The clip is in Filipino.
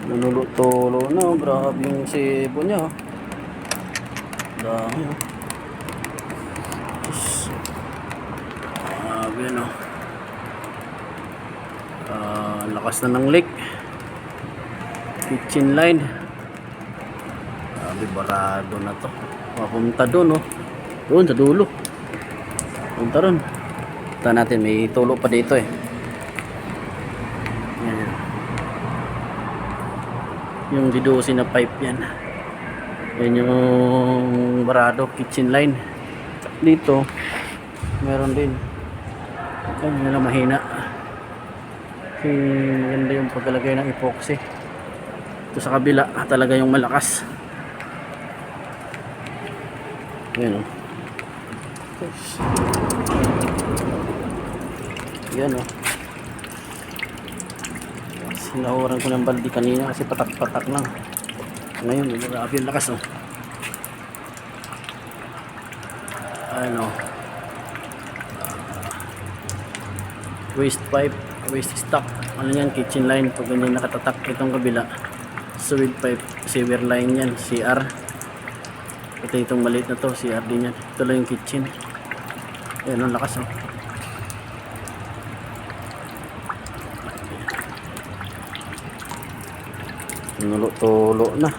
Nanuluto-lo na. Grabe yung sebo niya. Dami. Grabe no. Lakas na ng leak. Kitchen line. Grabe, barado na to. Mapunta doon no. Doon sa dulo. Punta ron. Punta natin, may tulo pa dito eh. Yan. Yung didosi na pipe yan. Yan yung barado, kitchen line. Dito meron din. Ay, yun na mahina. Ganda yung pagkalagay ng epoxy. Ito sa kabila talaga yung malakas. Yan o. Yan o. Sinahuran ko ng baldi kanina kasi patak-patak lang. Ngayon, grabe yung lakas o. Ano, waste pipe, waste stock, ano yan, kitchen line. Pag ganyan nakatatak itong kabila, sewage pipe, sewer line yan, CR. Ito itong maliit na to, CR din yan. Ito lang yung kitchen. Ayan ang lakas oh. Nulo-tulo na.